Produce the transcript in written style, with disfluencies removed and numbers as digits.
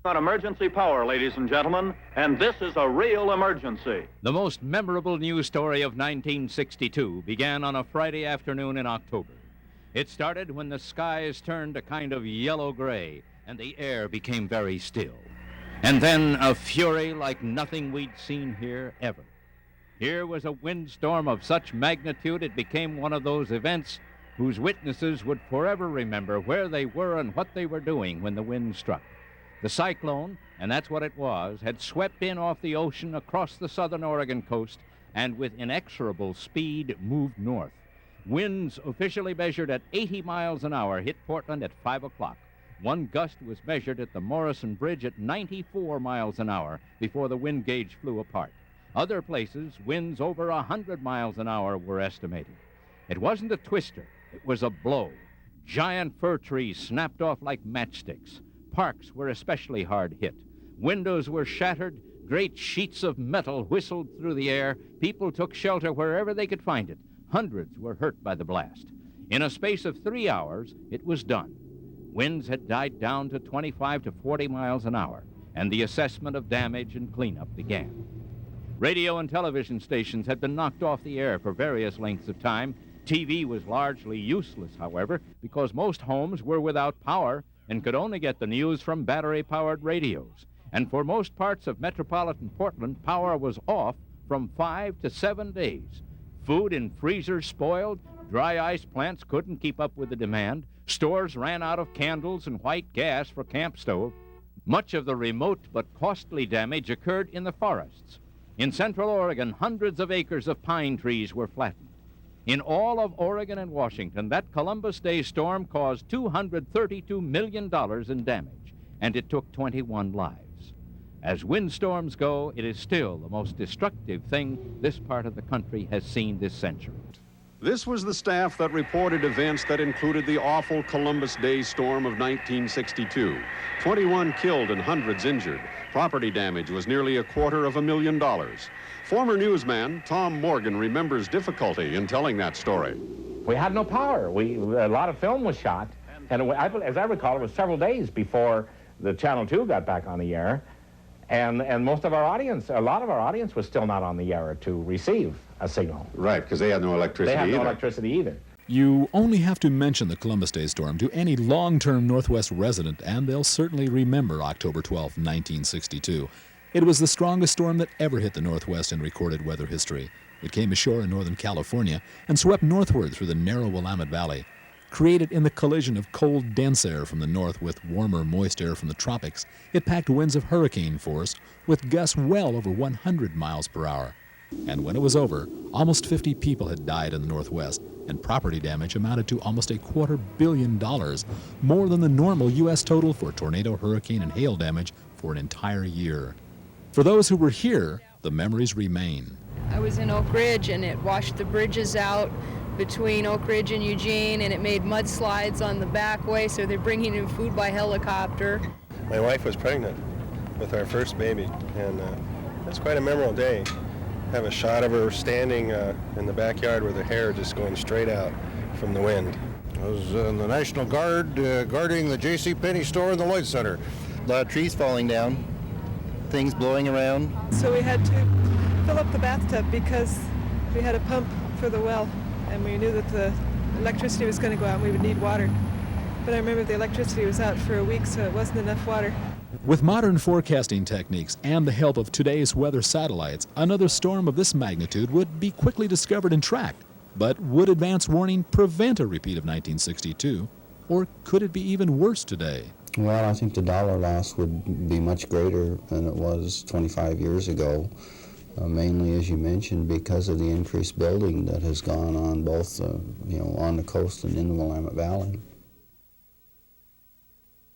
On emergency power, ladies and gentlemen, and this is a real emergency. The most memorable news story of 1962 began on a Friday afternoon in October. It started when the skies turned a kind of yellow-gray and the air became very still. And then a fury like nothing we'd seen here ever. Here was a windstorm of such magnitude it became one of those events whose witnesses would forever remember where they were and what they were doing when the wind struck. The cyclone, and that's what it was, had swept in off the ocean across the southern Oregon coast and with inexorable speed moved north. Winds officially measured at 80 miles an hour hit Portland at 5 o'clock. One gust was measured at the Morrison Bridge at 94 miles an hour before the wind gauge flew apart. Other places, winds over 100 miles an hour were estimated. It wasn't a twister, it was a blow. Giant fir trees snapped off like matchsticks. Parks were especially hard hit. Windows were shattered. Great sheets of metal whistled through the air. People took shelter wherever they could find it. Hundreds were hurt by the blast. In a space of 3 hours, it was done. Winds had died down to 25 to 40 miles an hour, and the assessment of damage and cleanup began. Radio and television stations had been knocked off the air for various lengths of time. TV was largely useless, however, because most homes were without power and could only get the news from battery-powered radios. And for most parts of metropolitan Portland, power was off from 5 to 7 days. Food in freezers spoiled, dry ice plants couldn't keep up with the demand, stores ran out of candles and white gas for camp stove. Much of the remote but costly damage occurred in the forests. In Central Oregon, hundreds of acres of pine trees were flattened. In all of Oregon and Washington, that Columbus Day storm caused $232 million in damage, and it took 21 lives. As windstorms go, it is still the most destructive thing this part of the country has seen this century. This was the staff that reported events that included the awful Columbus Day storm of 1962. 21 killed and hundreds injured. Property damage was nearly $250,000. Former newsman Tom Morgan remembers difficulty in telling that story. We had no power. A lot of film was shot, and as I recall, it was several days before the Channel 2 got back on the air, and most of our audience, a lot of our audience was still not on the air to receive a signal. Right, because they had no electricity either. They had no electricity either. You only have to mention the Columbus Day storm to any long-term Northwest resident, and they'll certainly remember October 12, 1962. It was the strongest storm that ever hit the Northwest in recorded weather history. It came ashore in Northern California and swept northward through the narrow Willamette Valley. Created in the collision of cold, dense air from the north with warmer, moist air from the tropics, it packed winds of hurricane force with gusts well over 100 miles per hour. And when it was over, almost 50 people had died in the Northwest, and property damage amounted to almost $250 million, more than the normal U.S. total for tornado, hurricane, and hail damage for an entire year. For those who were here, the memories remain. I was in Oak Ridge, and it washed the bridges out between Oak Ridge and Eugene, and it made mudslides on the back way, so they're bringing in food by helicopter. My wife was pregnant with our first baby, and it's quite a memorable day. I have a shot of her standing in the backyard with her hair just going straight out from the wind. I was in the National Guard guarding the J.C. Penney store in the Lloyd Center. A lot of trees falling down, things blowing around. So we had to fill up the bathtub because we had a pump for the well, and we knew that the electricity was going to go out and we would need water. But I remember the electricity was out for a week, so it wasn't enough water. With modern forecasting techniques and the help of today's weather satellites, another storm of this magnitude would be quickly discovered and tracked. But would advance warning prevent a repeat of 1962? Or could it be even worse today? Well, I think the dollar loss would be much greater than it was 25 years ago, mainly, as you mentioned, because of the increased building that has gone on both on the coast and in the Willamette Valley.